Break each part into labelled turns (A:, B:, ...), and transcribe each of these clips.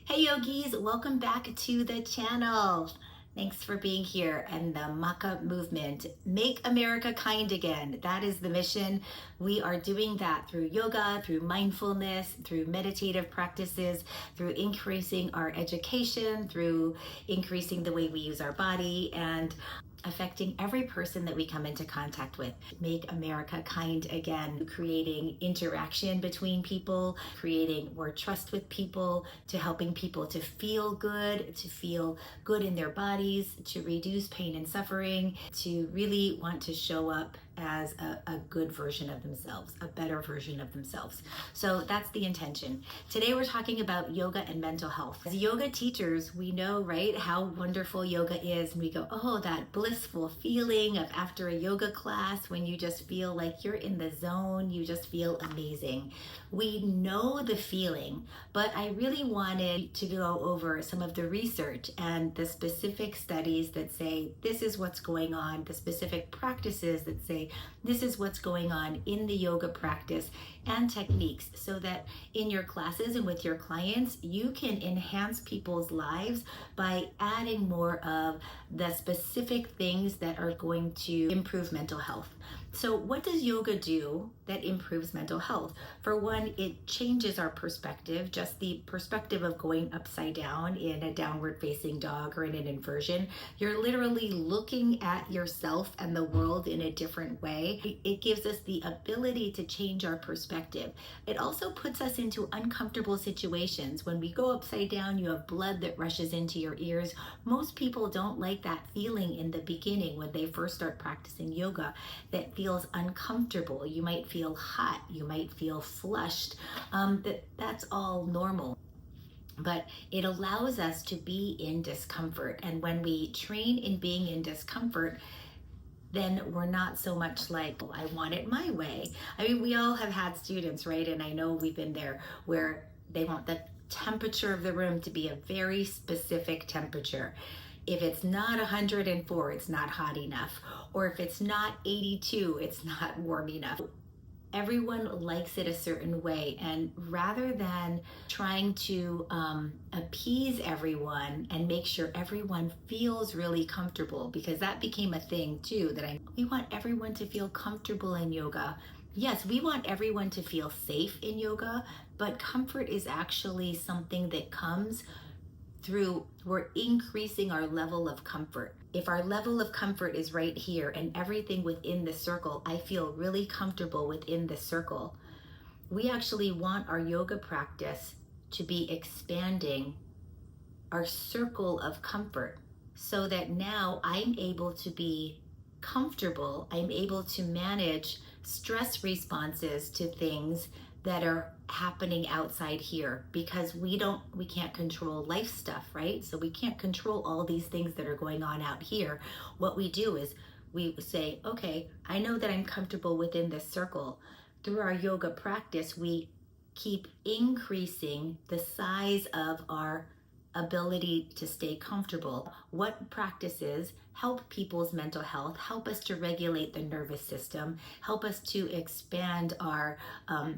A: Hey yogis, welcome back to the channel. Thanks for being here and the Maca movement. Make America kind again. That is the mission. We are doing that through yoga, through mindfulness, through meditative practices, through increasing our education, through increasing the way we use our body, and affecting every person that we come into contact with. Make America kind again, creating interaction between people, creating more trust with people, to helping people to feel good in their bodies, to reduce pain and suffering, to really want to show up as a good version of themselves, a better version of themselves. So that's the intention. Today we're talking about yoga and mental health. As yoga teachers, we know, right, how wonderful yoga is. And we go, oh, that blissful feeling of after a yoga class when you just feel like you're in the zone, you just feel amazing. We know the feeling, but I really wanted to go over some of the research and the specific studies that say this is what's going on, the specific practices that say this is what's going on in the yoga practice and techniques, so that in your classes and with your clients, you can enhance people's lives by adding more of the specific things that are going to improve mental health. So what does yoga do that improves mental health? For one, it changes our perspective, just the perspective of going upside down in a downward facing dog or in an inversion. You're literally looking at yourself and the world in a different way. It gives us the ability to change our perspective. It also puts us into uncomfortable situations. When we go upside down, you have blood that rushes into your ears. Most people don't like that feeling in the beginning when they first start practicing yoga. That feels uncomfortable. You might feel hot, you might feel flushed. That's all normal. But it allows us to be in discomfort. And when we train in being in discomfort, then we're not so much like, oh, I want it my way. I mean, we all have had students, right? And I know we've been there where they want the temperature of the room to be a very specific temperature. If it's not 104, it's not hot enough. Or if it's not 82, it's not warm enough. Everyone likes it a certain way, and rather than trying to appease everyone and make sure everyone feels really comfortable, because that became a thing too, we want everyone to feel comfortable in yoga. Yes, we want everyone to feel safe in yoga, but comfort is actually something that comes through we're increasing our level of comfort. If our level of comfort is right here and everything within the circle, I feel really comfortable within the circle, we actually want our yoga practice to be expanding our circle of comfort, so that now I'm able to be comfortable, I'm able to manage stress responses to things that are happening outside here, because we can't control life stuff, right? So we can't control all these things that are going on out here. What we do is we say, okay, I know that I'm comfortable within this circle. Through our yoga practice, we keep increasing the size of our ability to stay comfortable. What practices help people's mental health, help us to regulate the nervous system, help us to expand our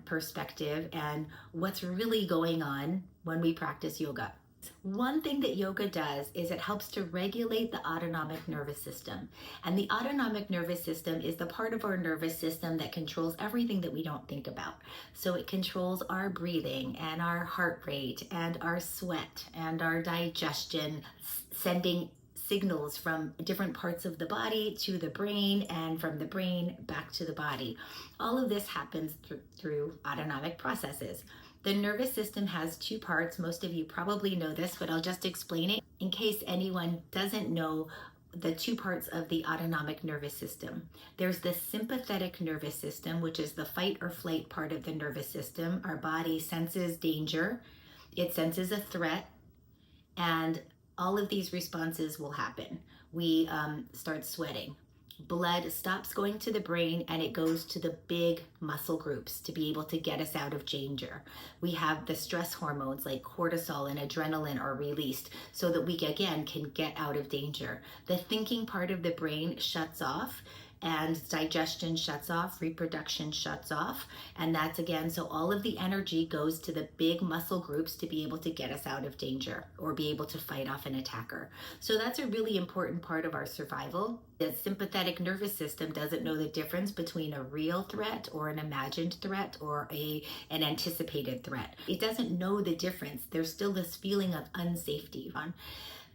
A: perspective and what's really going on when we practice yoga. One thing that yoga does is it helps to regulate the autonomic nervous system. And the autonomic nervous system is the part of our nervous system that controls everything that we don't think about. So it controls our breathing and our heart rate and our sweat and our digestion, sending signals from different parts of the body to the brain, and from the brain back to the body. All of this happens through autonomic processes. The nervous system has two parts. Most of you probably know this, but I'll just explain it in case anyone doesn't know the two parts of the autonomic nervous system. There's the sympathetic nervous system, which is the fight or flight part of the nervous system. Our body senses danger, it senses a threat, and all of these responses will happen. We start sweating. Blood stops going to the brain and it goes to the big muscle groups to be able to get us out of danger. We have the stress hormones like cortisol and adrenaline are released so that we again can get out of danger. The thinking part of the brain shuts off and digestion shuts off, reproduction shuts off. And that's again, so all of the energy goes to the big muscle groups to be able to get us out of danger or be able to fight off an attacker. So that's a really important part of our survival. The sympathetic nervous system doesn't know the difference between a real threat or an imagined threat or an anticipated threat. It doesn't know the difference. There's still this feeling of unsafety.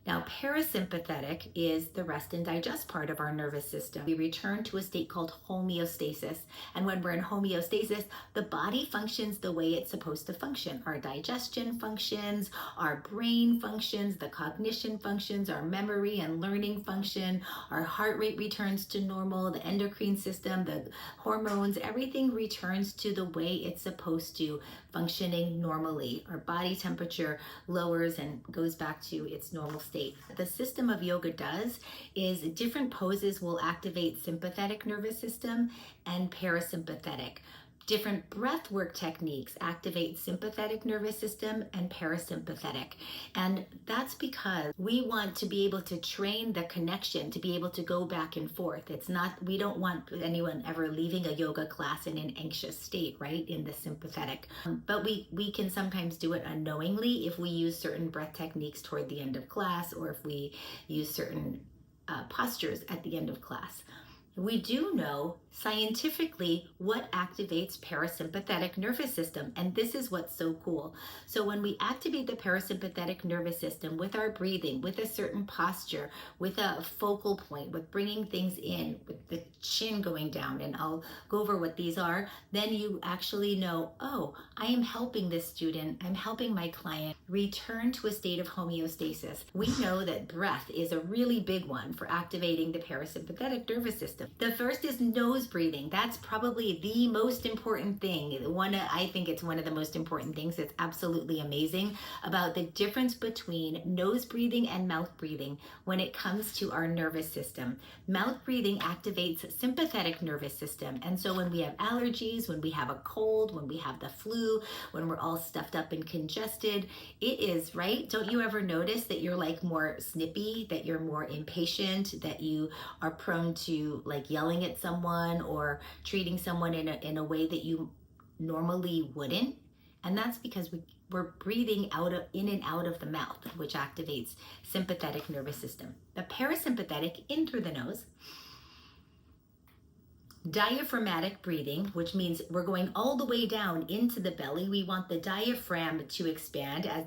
A: Now, parasympathetic is the rest and digest part of our nervous system. We return to a state called homeostasis. And when we're in homeostasis, the body functions the way it's supposed to function. Our digestion functions, our brain functions, the cognition functions, our memory and learning function, our heart rate returns to normal, the endocrine system, the hormones, everything returns to the way it's supposed to, functioning normally. Our body temperature lowers and goes back to its normal state. The system of yoga does is different poses will activate sympathetic nervous system and parasympathetic. Different breath work techniques activate sympathetic nervous system and parasympathetic. And that's because we want to be able to train the connection to be able to go back and forth. It's not, we don't want anyone ever leaving a yoga class in an anxious state, right? In the sympathetic. But we can sometimes do it unknowingly if we use certain breath techniques toward the end of class or if we use certain postures at the end of class. We do know scientifically what activates parasympathetic nervous system, and this is what's so cool. So when we activate the parasympathetic nervous system with our breathing, with a certain posture, with a focal point, with bringing things in, with the chin going down, and I'll go over what these are, then you actually know, oh, I am helping this student, I'm helping my client return to a state of homeostasis. We know that breath is a really big one for activating the parasympathetic nervous system. The first is nose breathing. That's probably the most important thing. I think it's one of the most important things. It's absolutely amazing about the difference between nose breathing and mouth breathing when it comes to our nervous system. Mouth breathing activates sympathetic nervous system. And so when we have allergies, when we have a cold, when we have the flu, when we're all stuffed up and congested, it is, right? Don't you ever notice that you're like more snippy, that you're more impatient, that you are prone to like yelling at someone or treating someone in a way that you normally wouldn't? And that's because we're breathing in and out of the mouth, which activates sympathetic nervous system. The parasympathetic, in through the nose. Diaphragmatic breathing, which means we're going all the way down into the belly. We want the diaphragm to expand. As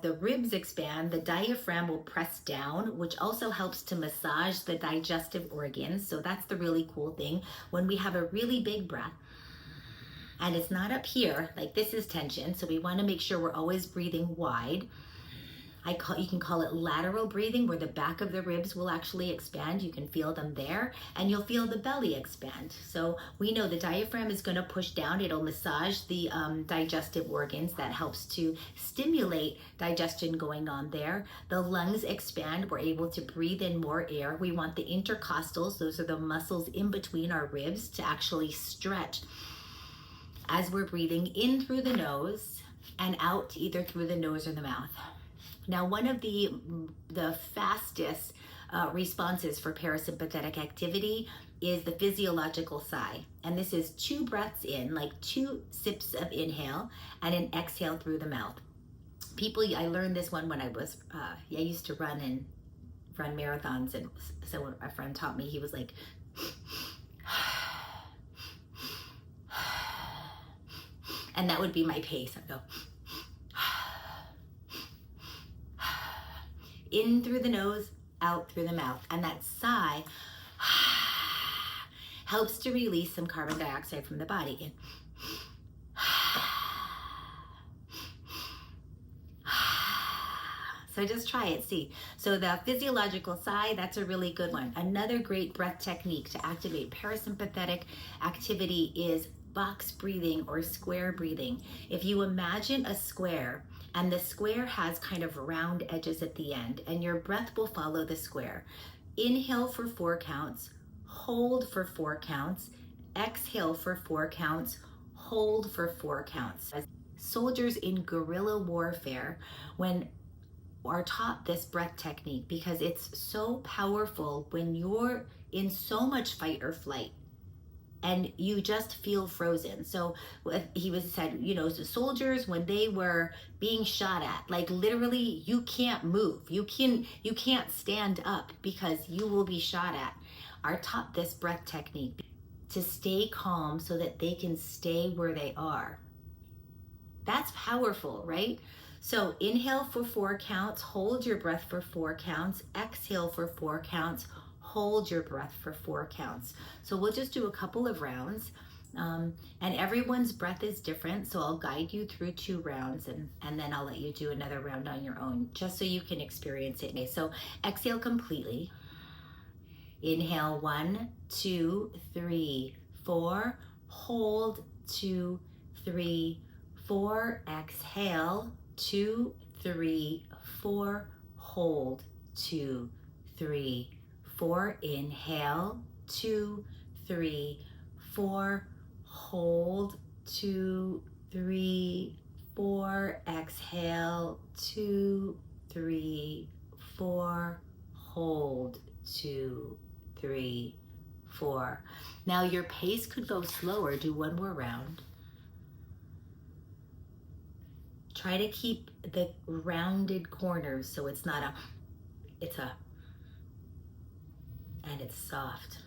A: the ribs expand, the diaphragm will press down, which also helps to massage the digestive organs. So that's the really cool thing. When we have a really big breath, and it's not up here, like this is tension, so we want to make sure we're always breathing wide. You can call it lateral breathing, where the back of the ribs will actually expand. You can feel them there, and you'll feel the belly expand. So we know the diaphragm is going to push down. It'll massage the digestive organs. That helps to stimulate digestion going on there. The lungs expand. We're able to breathe in more air. We want the intercostals, those are the muscles in between our ribs, to actually stretch as we're breathing in through the nose and out either through the nose or the mouth. Now, one of the fastest responses for parasympathetic activity is the physiological sigh. And this is 2 breaths in, like 2 sips of inhale and an exhale through the mouth. I learned this one when I used to run marathons. And so when a friend taught me, he was like, and that would be my pace. I'd go, in through the nose, out through the mouth. And that sigh helps to release some carbon dioxide from the body. In. So just try it, see. So the physiological sigh, that's a really good one. Another great breath technique to activate parasympathetic activity is box breathing or square breathing. If you imagine a square, and the square has kind of round edges at the end, and your breath will follow the square. Inhale for 4 counts, hold for 4 counts, exhale for 4 counts, hold for 4 counts. As soldiers in guerrilla warfare, when are taught this breath technique because it's so powerful when you're in so much fight or flight and you just feel frozen. So he was said, you know, the soldiers, when they were being shot at, like literally you can't move, you can't stand up because you will be shot at, are taught this breath technique to stay calm so that they can stay where they are. That's powerful, right? So inhale for 4 counts, hold your breath for 4 counts, exhale for 4 counts, hold your breath for 4 counts. So we'll just do a couple of rounds, and everyone's breath is different. So I'll guide you through 2 rounds, and then I'll let you do another round on your own, just so you can experience it. So exhale completely. Inhale 1, 2, 3, 4. Hold 2, 3, 4. Exhale 2, 3, 4. Hold 2, 3, 4. Inhale 2, 3, 4. Hold 2, 3, 4. Exhale 2, 3, 4. Hold 2, 3, 4. Now your pace could go slower. Do 1 more round. Try to keep the rounded corners so it's not a, it's a, and it's soft.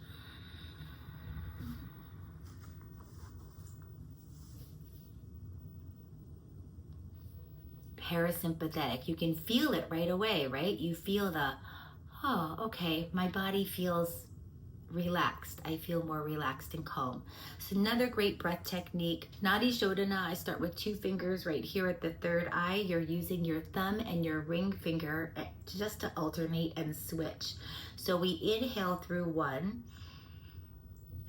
A: Parasympathetic. You can feel it right away, right? You feel the, oh, okay, my body feels relaxed. I feel more relaxed and calm. So another great breath technique, Nadi Shodhana. I start with 2 fingers right here at the 3rd eye. You're using your thumb and your ring finger just to alternate and switch. So we inhale through 1,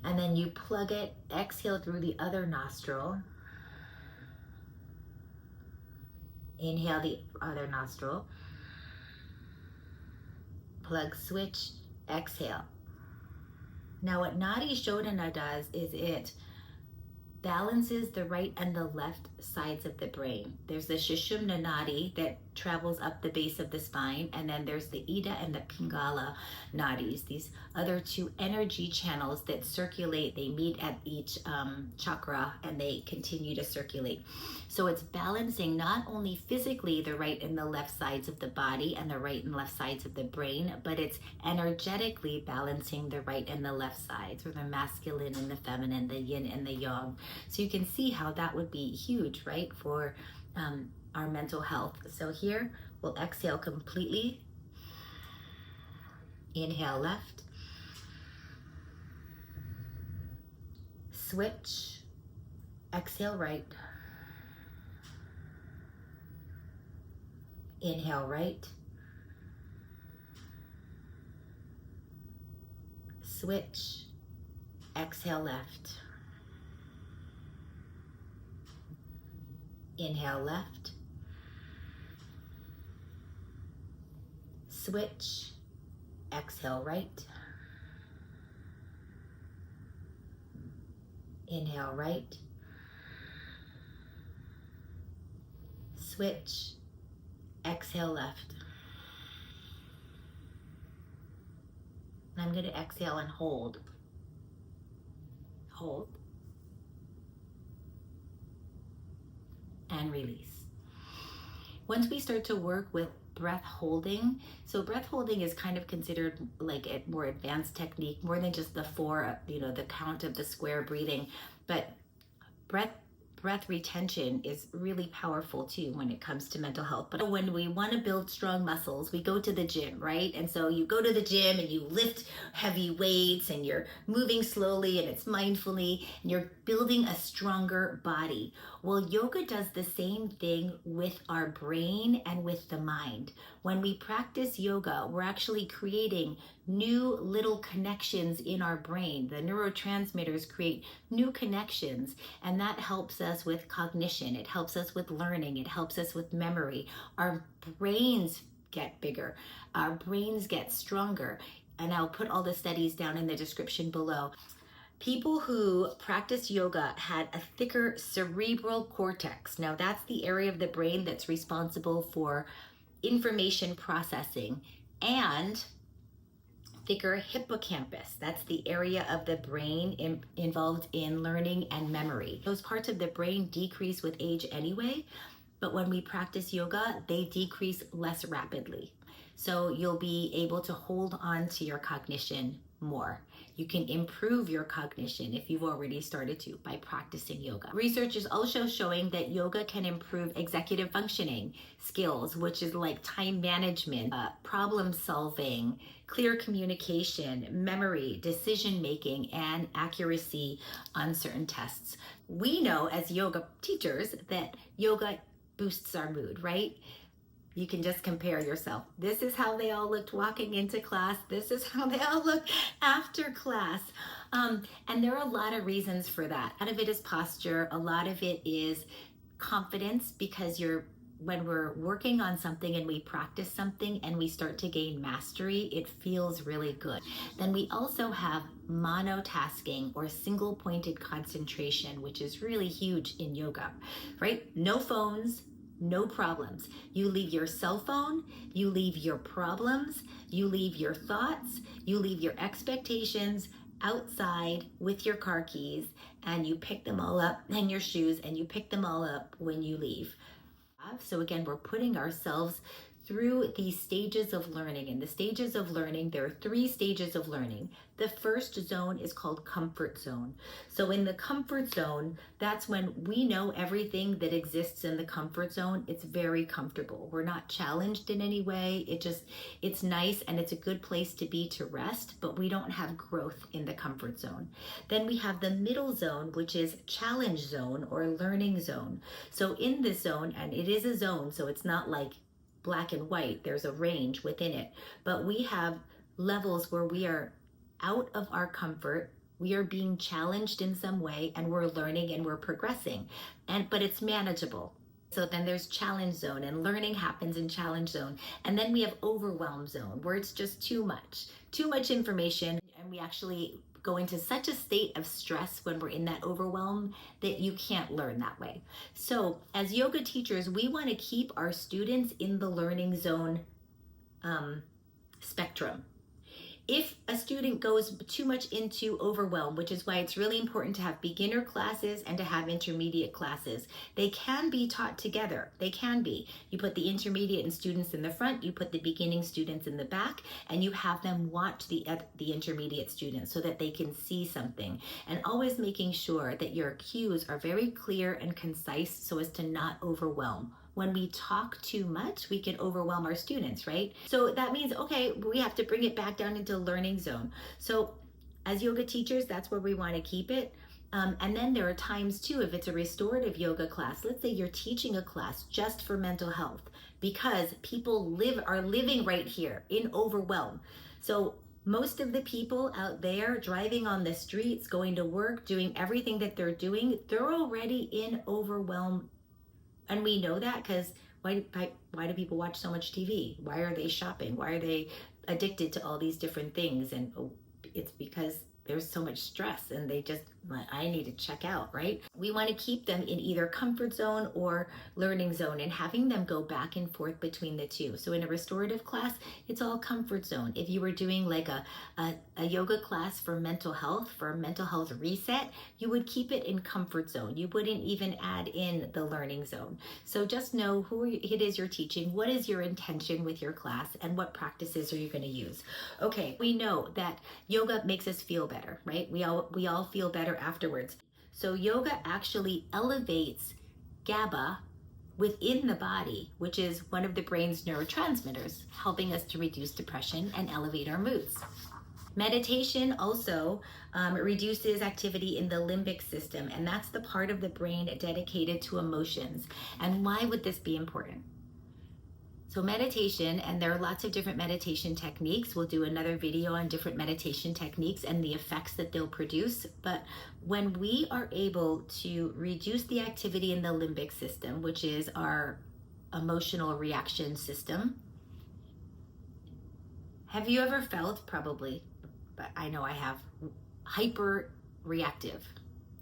A: and then you plug it, exhale through the other nostril. Inhale the other nostril. Plug, switch, exhale. Now what Nadi Shodhana does is it balances the right and the left sides of the brain. There's the Sushumna Nadi that travels up the base of the spine, and then there's the Ida and the Pingala Nadis, these other 2 energy channels that circulate. They meet at each chakra and they continue to circulate. So it's balancing not only physically the right and the left sides of the body and the right and left sides of the brain, but it's energetically balancing the right and the left sides, or the masculine and the feminine, the yin and the yang. So you can see how that would be huge, right, for our mental health. So here we'll exhale completely. Inhale left. Switch. Exhale right. Inhale right. Switch. Exhale left. Inhale left. Switch. Exhale right. Inhale right. Switch. Exhale left. I'm going to exhale and hold. Hold. And release. Once we start to work with breath holding, so breath holding is kind of considered like a more advanced technique, more than just the 4, the count of the square breathing, but breath retention is really powerful too when it comes to mental health. But when we want to build strong muscles, we go to the gym, right? And so you go to the gym and you lift heavy weights and you're moving slowly and it's mindfully and you're building a stronger body. Well, yoga does the same thing with our brain and with the mind. When we practice yoga, we're actually creating new little connections in our brain. The neurotransmitters create new connections, and that helps us with cognition. It helps us with learning. It helps us with memory. Our brains get bigger. Our brains get stronger. And I'll put all the studies down in the description below. People who practice yoga had a thicker cerebral cortex. Now that's the area of the brain that's responsible for information processing, and thicker hippocampus. That's the area of the brain involved in learning and memory. Those parts of the brain decrease with age anyway, but when we practice yoga, they decrease less rapidly. So you'll be able to hold on to your cognition more. You can improve your cognition if you've already started to by practicing yoga. Research is also showing that yoga can improve executive functioning skills, which is like time management, problem solving, clear communication, memory, decision making, and accuracy on certain tests. We know as yoga teachers that yoga boosts our mood, right? You can just compare yourself. This is how they all looked walking into class. This is how they all look after class. And there are a lot of reasons for that. A lot of it is posture. A lot of it is confidence, because when we're working on something and we practice something and we start to gain mastery, it feels really good. Then we also have monotasking, or single pointed concentration, which is really huge in yoga, right? No phones, no problems. You leave your cell phone, you leave your problems, you leave your thoughts, you leave your expectations outside with your car keys, and you pick them all up, and your shoes, and you pick them all up when you leave. So again, we're putting ourselves through these stages of learning. And the stages of learning, there are 3 stages of learning. The first zone is called comfort zone. So in the comfort zone, that's when we know everything that exists in the comfort zone. It's very comfortable. We're not challenged in any way. It's nice, and it's a good place to be to rest, but we don't have growth in the comfort zone. Then we have the middle zone, which is challenge zone or learning zone. So in this zone, and it is a zone, so it's not like black and white, there's a range within it, but we have levels where we are out of our comfort, we are being challenged in some way, and we're learning and we're progressing, but it's manageable. So then there's challenge zone, and learning happens in challenge zone. And then we have overwhelm zone, where it's just too much information, and we actually go into such a state of stress when we're in that overwhelm that you can't learn that way. So as yoga teachers, we want to keep our students in the learning zone spectrum. If a student goes too much into overwhelm, which is why it's really important to have beginner classes and to have intermediate classes. They can be taught together. They can be. You put the intermediate and students in the front, you put the beginning students in the back, and you have them watch the intermediate students so that they can see something. And always making sure that your cues are very clear and concise so as to not overwhelm. When we talk too much, we can overwhelm our students, right? So that means, okay, we have to bring it back down into learning zone. So as yoga teachers, that's where we want to keep it. And then there are times too, if it's a restorative yoga class, let's say you're teaching a class just for mental health, because people are living right here in overwhelm. So most of the people out there driving on the streets, going to work, doing everything that they're doing, they're already in overwhelm. And we know that because why do people watch so much TV? Why are they shopping? Why are they addicted to all these different things? And it's because there's so much stress, and I need to check out, right? We want to keep them in either comfort zone or learning zone, and having them go back and forth between the two. So in a restorative class, it's all comfort zone. If you were doing like a yoga class for mental health reset, you would keep it in comfort zone. You wouldn't even add in the learning zone. So just know who it is you're teaching, what is your intention with your class, and what practices are you going to use. Okay, we know that yoga makes us feel better, right? We all feel better afterwards. So yoga actually elevates GABA within the body, which is one of the brain's neurotransmitters, helping us to reduce depression and elevate our moods. Meditation also reduces activity in the limbic system, and that's the part of the brain dedicated to emotions. And why would this be important? So meditation, and there are lots of different meditation techniques. We'll do another video on different meditation techniques and the effects that they'll produce. But when we are able to reduce the activity in the limbic system, which is our emotional reaction system, have you ever felt, probably, but I know I have, hyper reactive?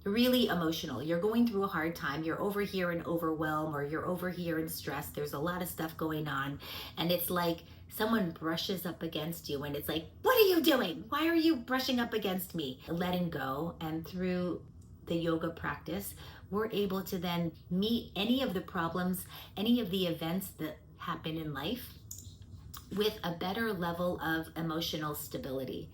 A: really emotional. You're going through a hard time. You're over here in overwhelm, or you're over here in stress. There's a lot of stuff going on. And it's like someone brushes up against you and it's like, what are you doing? Why are you brushing up against me? Letting go. And through the yoga practice, we're able to then meet any of the problems, any of the events that happen in life with a better level of emotional stability.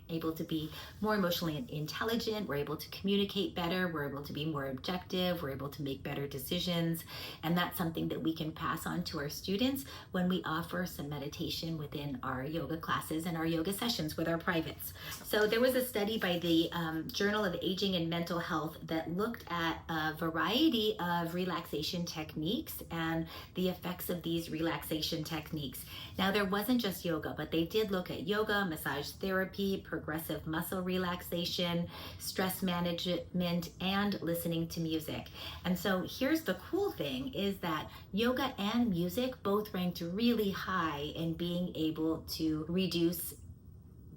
A: Able to be more emotionally intelligent, we're able to communicate better, we're able to be more objective, we're able to make better decisions. And that's something that we can pass on to our students when we offer some meditation within our yoga classes and our yoga sessions with our privates. So there was a study by the Journal of Aging and Mental Health that looked at a variety of relaxation techniques and the effects of these relaxation techniques. Now, there wasn't just yoga, but they did look at yoga, massage therapy, progressive muscle relaxation, stress management, and listening to music. And so here's the cool thing is that yoga and music both ranked really high in being able to reduce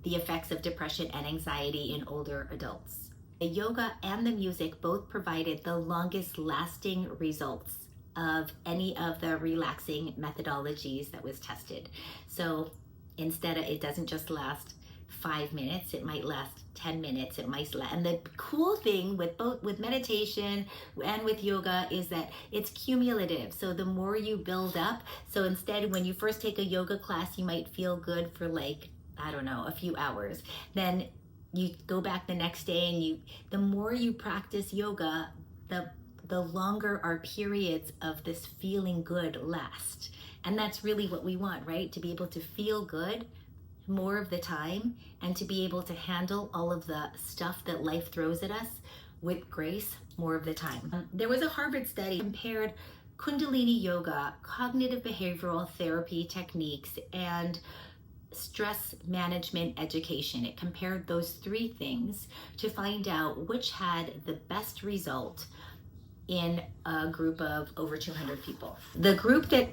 A: the effects of depression and anxiety in older adults. The yoga and the music both provided the longest lasting results of any of the relaxing methodologies that was tested. So instead of, it doesn't just last 5 minutes, it might last 10 minutes, it might last. And the cool thing with both with meditation and with yoga is that it's cumulative. So the more you build up, so instead when you first take a yoga class, you might feel good for like, I don't know, a few hours. Then you go back the next day and the more you practice yoga, the longer our periods of this feeling good last. And that's really what we want, right? To be able to feel good more of the time and to be able to handle all of the stuff that life throws at us with grace more of the time. There was a Harvard study compared Kundalini yoga, cognitive behavioral therapy techniques, and stress management education. It compared those three things to find out which had the best result in a group of over 200 people. The group that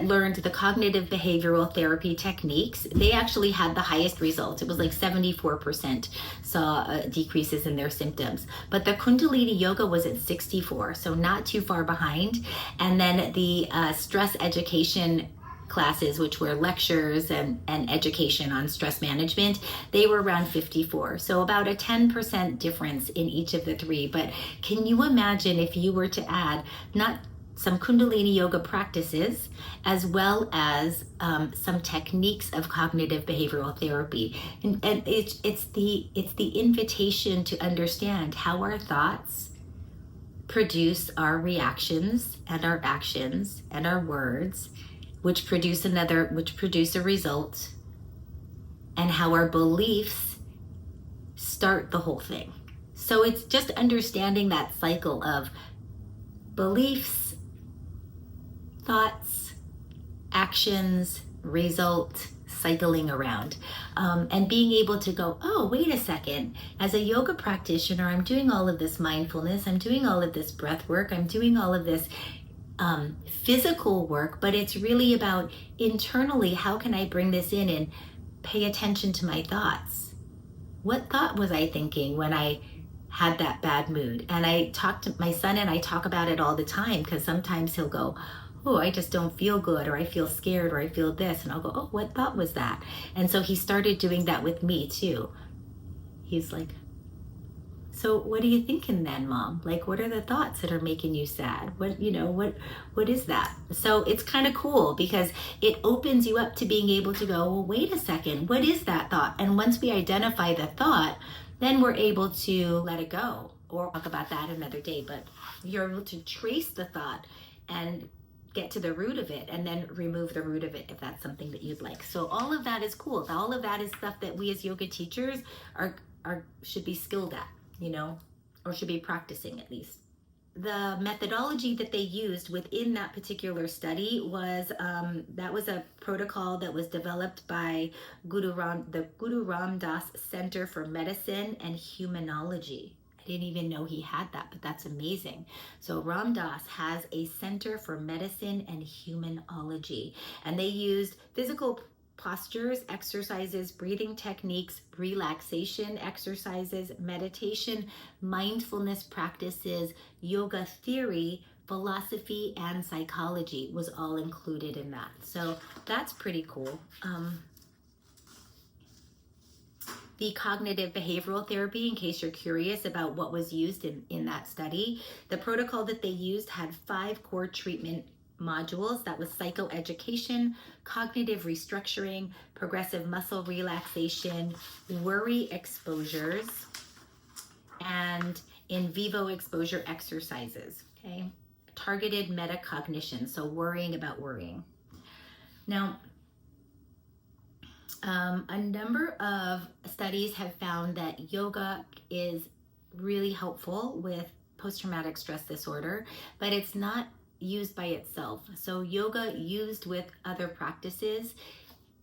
A: learned the cognitive behavioral therapy techniques, they actually had the highest results. It was like 74% saw decreases in their symptoms. But the Kundalini yoga was at 64, so not too far behind. And then the stress education classes, which were lectures and education on stress management, they were around 54. So about a 10% difference in each of the three. But can you imagine if you were to add not some Kundalini yoga practices, as well as some techniques of cognitive behavioral therapy, and it's the invitation to understand how our thoughts produce our reactions and our actions and our words, which produce a result, and how our beliefs start the whole thing. So it's just understanding that cycle of beliefs, thoughts, actions, result, cycling around, and being able to go, oh, wait a second, as a yoga practitioner, I'm doing all of this mindfulness, I'm doing all of this breath work, I'm doing all of this physical work, but it's really about internally, how can I bring this in and pay attention to my thoughts? What thought was I thinking when I had that bad mood? And I talk to my son, and I talk about it all the time, because sometimes he'll go, oh, I just don't feel good, or I feel scared, or I feel this. And I'll go, oh, what thought was that? And so he started doing that with me too. He's like, so what are you thinking then, Mom? Like, what are the thoughts that are making you sad? What is that? So it's kind of cool, because it opens you up to being able to go, well, wait a second, what is that thought? And once we identify the thought, then we're able to let it go, or talk about that another day. But you're able to trace the thought and get to the root of it, and then remove the root of it if that's something that you'd like. So all of that is cool. All of that is stuff that we as yoga teachers should be skilled at, or should be practicing at least. The methodology that they used within that particular study was that was a protocol that was developed by the Guru Ram Das Center for Medicine and Humanology. I didn't even know he had that, but that's amazing. So Ram Dass has a Center for Medicine and Humanology, and they used physical postures, exercises, breathing techniques, relaxation exercises, meditation, mindfulness practices, yoga theory, philosophy, and psychology was all included in that. So that's pretty cool. The cognitive behavioral therapy, in case you're curious about what was used in that study, the protocol that they used had 5 core treatment modules. That was psychoeducation, cognitive restructuring, progressive muscle relaxation, worry exposures, and in vivo exposure exercises, okay? Targeted metacognition, so worrying about worrying. Now, a number of studies have found that yoga is really helpful with post-traumatic stress disorder, but it's not used by itself. So yoga used with other practices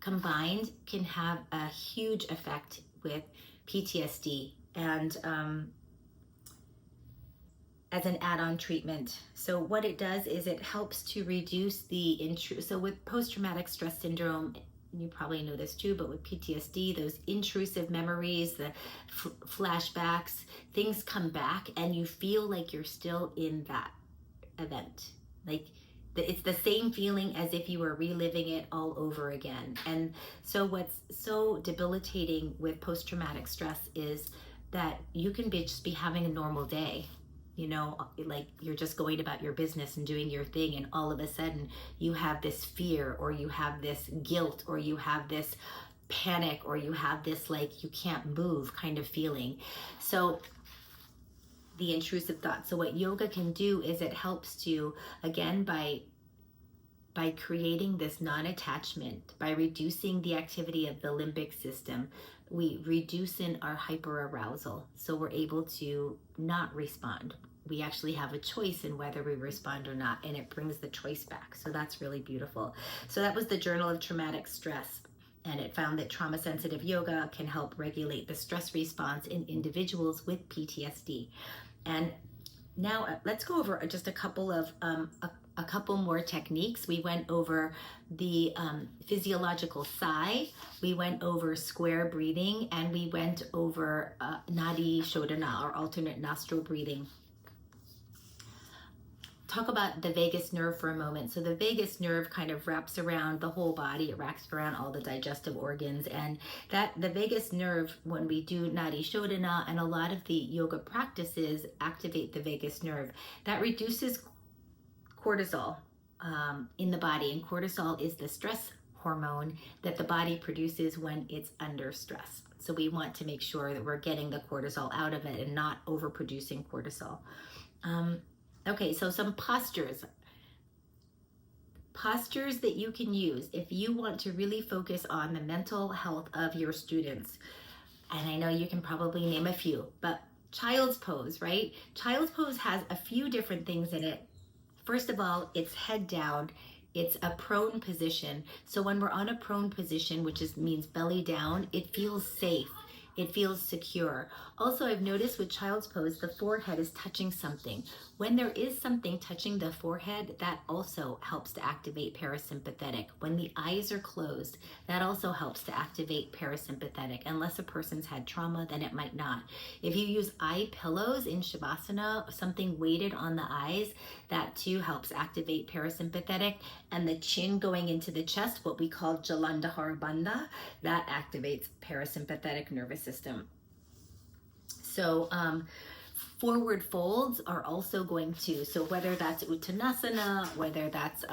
A: combined can have a huge effect with PTSD and as an add-on treatment. So what it does is it helps to reduce the so with post-traumatic stress syndrome, you probably know this too, but with PTSD, those intrusive memories, the flashbacks, things come back and you feel like you're still in that event. Like it's the same feeling as if you were reliving it all over again. And so what's so debilitating with post-traumatic stress is that you can just be having a normal day. You know, like you're just going about your business and doing your thing, and all of a sudden you have this fear, or you have this guilt, or you have this panic, or you have this like you can't move kind of feeling. So the intrusive thoughts. So what yoga can do is it helps to, again, by creating this non-attachment, by reducing the activity of the limbic system, we reduce in our hyperarousal. So we're able to not respond. We actually have a choice in whether we respond or not, and it brings the choice back. So that's really beautiful. So that was the Journal of Traumatic Stress, and it found that trauma-sensitive yoga can help regulate the stress response in individuals with PTSD. And now let's go over just a couple of a couple more techniques. We went over the physiological sigh, we went over square breathing, and we went over Nadi Shodhana, or alternate nostril breathing. Talk about the vagus nerve for a moment. So the vagus nerve kind of wraps around the whole body. It wraps around all the digestive organs, and that the vagus nerve, when we do Nadi Shodhana and a lot of the yoga practices activate the vagus nerve, that reduces cortisol in the body. And cortisol is the stress hormone that the body produces when it's under stress. So we want to make sure that we're getting the cortisol out of it and not overproducing cortisol. Okay, so some postures that you can use if you want to really focus on the mental health of your students. And I know you can probably name a few, but child's pose, right? Child's pose has a few different things in it. First of all, it's head down. It's a prone position. So when we're on a prone position, which means belly down, it feels safe. It feels secure. Also, I've noticed with child's pose, the forehead is touching something. When there is something touching the forehead, that also helps to activate parasympathetic. When the eyes are closed, that also helps to activate parasympathetic. Unless a person's had trauma, then it might not. If you use eye pillows in Shavasana, something weighted on the eyes, that too helps activate parasympathetic. And the chin going into the chest, what we call Jalandhara Bandha, that activates parasympathetic nervous system. So forward folds are also going to, so whether that's Uttanasana, whether that's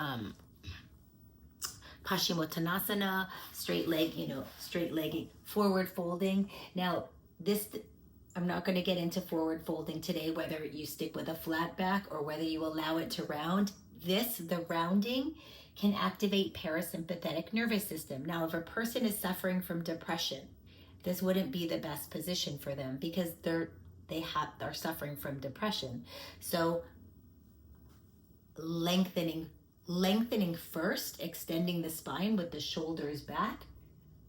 A: Paschimottanasana, straight leg, straight legging, forward folding. Now this, I'm not going to get into forward folding today, whether you stick with a flat back or whether you allow it to round. The rounding can activate parasympathetic nervous system. Now, if a person is suffering from depression, this wouldn't be the best position for them because they're suffering from depression. So lengthening first, extending the spine with the shoulders back.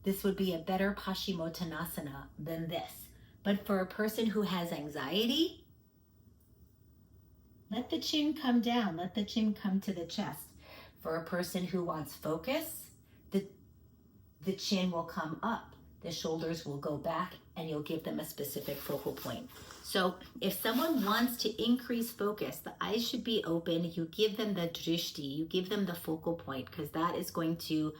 A: This would be a better Paschimottanasana than this. But for a person who has anxiety, let the chin come down, let the chin come to the chest. For a person who wants focus, the chin will come up, the shoulders will go back, and you'll give them a specific focal point. So if someone wants to increase focus, the eyes should be open. You give them the drishti, you give them the focal point, because that is going to,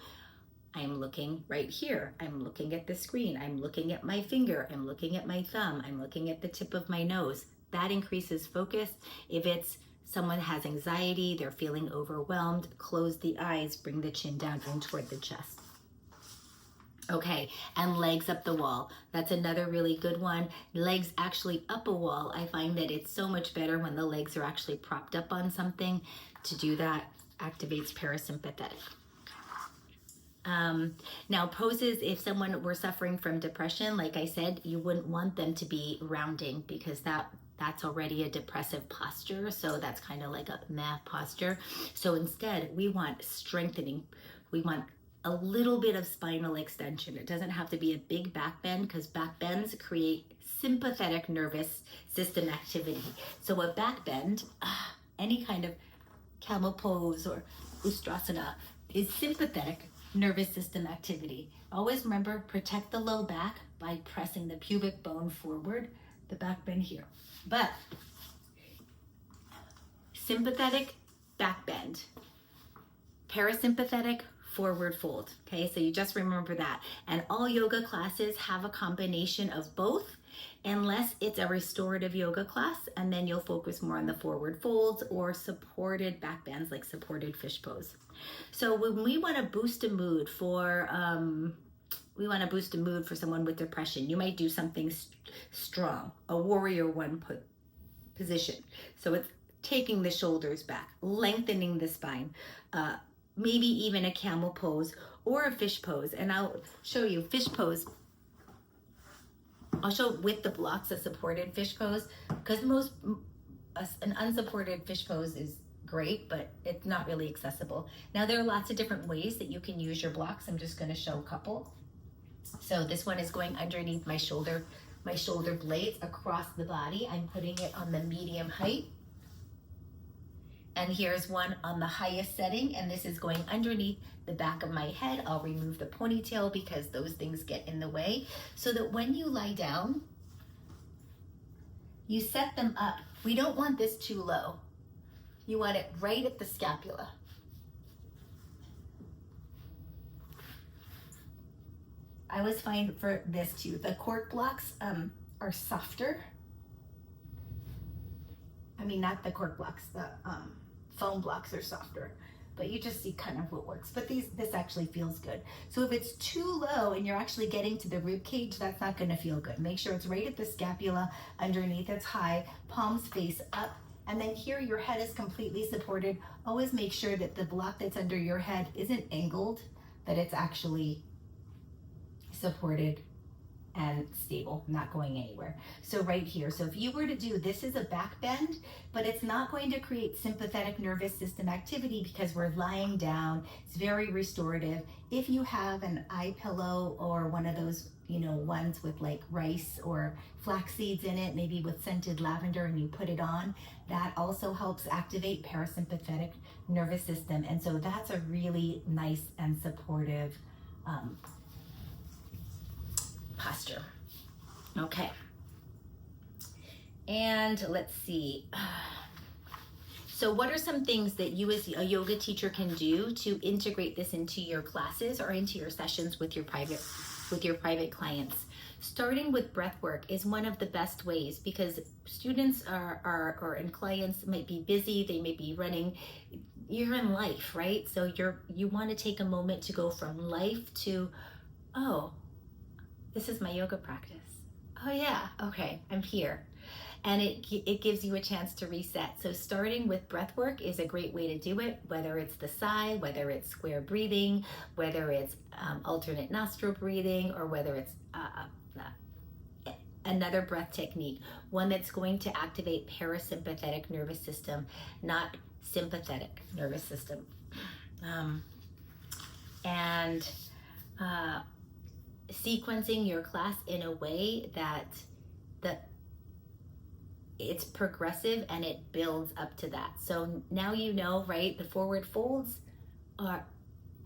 A: I'm looking right here. I'm looking at the screen. I'm looking at my finger. I'm looking at my thumb. I'm looking at the tip of my nose. That increases focus. If it's someone has anxiety, they're feeling overwhelmed, close the eyes, bring the chin down in toward the chest. Okay, and legs up the wall. That's another really good one. Legs actually up a wall. I find that it's so much better when the legs are actually propped up on something. To do that activates parasympathetic. Now poses, if someone were suffering from depression, like I said, you wouldn't want them to be rounding because that's already a depressive posture. So that's kind of like a meh posture. So instead we want strengthening. We want a little bit of spinal extension. It doesn't have to be a big back bend because back bends create sympathetic nervous system activity. So a back bend, any kind of camel pose or ustrasana, is sympathetic nervous system activity. Always remember, protect the low back by pressing the pubic bone forward, the back bend here. But sympathetic back bend, parasympathetic forward fold. Okay, so you just remember that. And all yoga classes have a combination of both, unless it's a restorative yoga class, and then you'll focus more on the forward folds or supported back bends, like supported fish pose. So when we want to boost a mood for someone with depression, you might do something strong, a warrior one position. So it's taking the shoulders back, lengthening the spine, maybe even a camel pose or a fish pose. And I'll show you fish pose. I'll show with the blocks a supported fish pose, because an unsupported fish pose is great, but it's not really accessible. Now there are lots of different ways that you can use your blocks. I'm just going to show a couple. So this one is going underneath my shoulder blades across the body. I'm putting it on the medium height. And here's one on the highest setting, and this is going underneath the back of my head. I'll remove the ponytail because those things get in the way, so that when you lie down, you set them up. We don't want this too low. You want it right at the scapula. I always find for this too, the cork blocks are softer. I mean, not the cork blocks, the foam blocks are softer, but you just see kind of what works. But this actually feels good. So if it's too low and you're actually getting to the rib cage, that's not going to feel good. Make sure it's right at the scapula, underneath it's high, palms face up, and then here your head is completely supported. Always make sure that the block that's under your head isn't angled, that it's actually supported and stable, not going anywhere. So right here, so if you were to do, this is a back bend, but it's not going to create sympathetic nervous system activity because we're lying down. It's very restorative. If you have an eye pillow or one of those, ones with like rice or flax seeds in it, maybe with scented lavender, and you put it on, that also helps activate parasympathetic nervous system. And so that's a really nice and supportive posture. Okay. And let's see. So what are some things that you as a yoga teacher can do to integrate this into your classes or into your sessions with your private clients? Starting with breath work is one of the best ways, because students and clients might be busy, they may be running. You're in life, right? So you want to take a moment to go from life to, oh, this is my yoga practice. Oh yeah, okay, I'm here. And it gives you a chance to reset. So starting with breath work is a great way to do it, whether it's the sigh, whether it's square breathing, whether it's alternate nostril breathing, or whether it's another breath technique, one that's going to activate parasympathetic nervous system, not sympathetic nervous system. Sequencing your class in a way that it's progressive and it builds up to that. So now right? The forward folds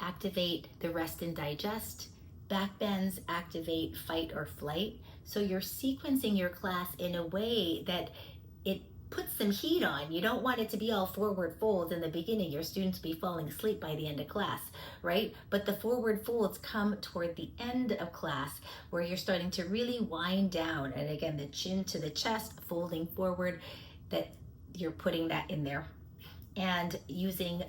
A: activate the rest and digest. Back bends activate fight or flight. So you're sequencing your class in a way that it puts some heat on. You don't want it to be all forward folds in the beginning. Your students will be falling asleep by the end of class, right? But the forward folds come toward the end of class where you're starting to really wind down. And again, the chin to the chest, folding forward, that you're putting that in there. And using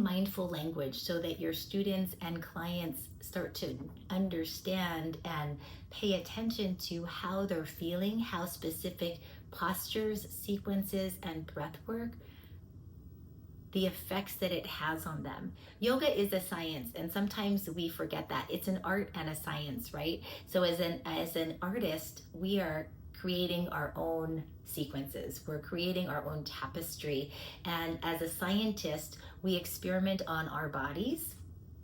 A: mindful language so that your students and clients start to understand and pay attention to how they're feeling, how specific postures, sequences, and breath work, the effects that it has on them. Yoga is a science, and sometimes we forget that. It's an art and a science, right? So as an artist, we are creating our own sequences. We're creating our own tapestry. And as a scientist, we experiment on our bodies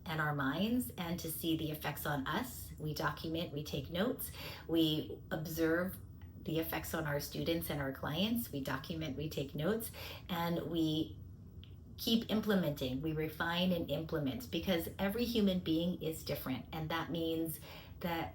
A: and our minds and to see the effects on us. We document, we take notes, we observe the effects on our students and our clients. We document, we take notes, and we keep implementing. We refine and implement because every human being is different. And that means that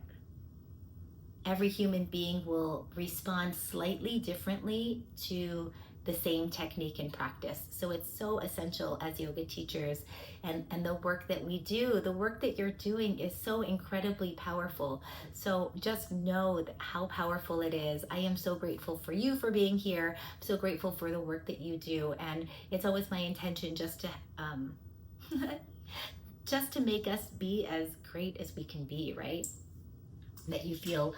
A: every human being will respond slightly differently to the same technique and practice. So it's so essential as yoga teachers, and the work that we do, the work that you're doing is so incredibly powerful. So just know how powerful it is. I am so grateful for you for being here. I'm so grateful for the work that you do. And it's always my intention just to just to make us be as great as we can be, right? That you feel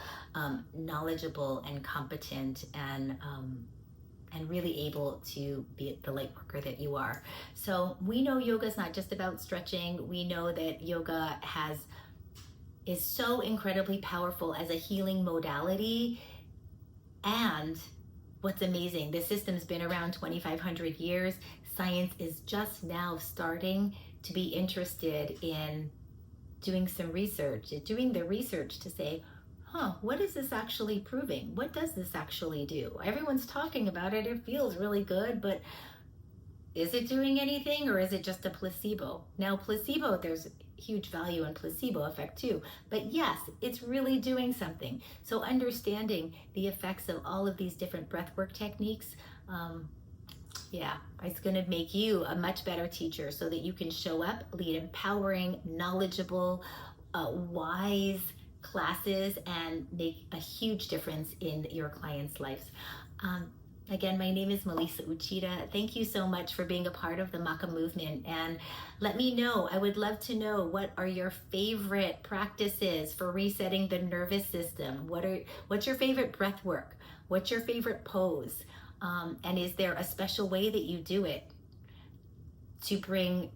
A: knowledgeable and competent and really able to be the light worker that you are. So we know yoga is not just about stretching. We know that yoga is so incredibly powerful as a healing modality. And what's amazing, the system's been around 2,500 years. Science is just now starting to be interested in doing some research, doing the research to say, what is this actually proving? What does this actually do? Everyone's talking about it. It feels really good, but is it doing anything, or is it just a placebo? Now, placebo, there's huge value in placebo effect too. But yes, it's really doing something. So understanding the effects of all of these different breathwork techniques, it's going to make you a much better teacher so that you can show up, lead empowering, knowledgeable, wise classes and make a huge difference in your clients' lives. Again, my name is Melissa Uchida. Thank you so much for being a part of the Maka movement, and let me know. I would love to know, what are your favorite practices for resetting the nervous system? What's your favorite breath work? What's your favorite pose? And is there a special way that you do it to bring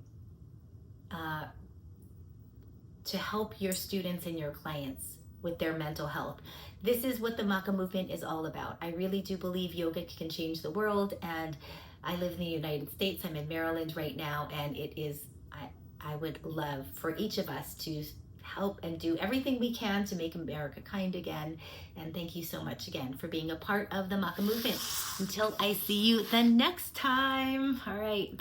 A: to help your students and your clients with their mental health? This is what the Maka movement is all about. I really do believe yoga can change the world, and I live in the United States. I'm in Maryland right now, and I would love for each of us to help and do everything we can to make America kind again. And thank you so much again for being a part of the Maka movement. Until I see you the next time. All right.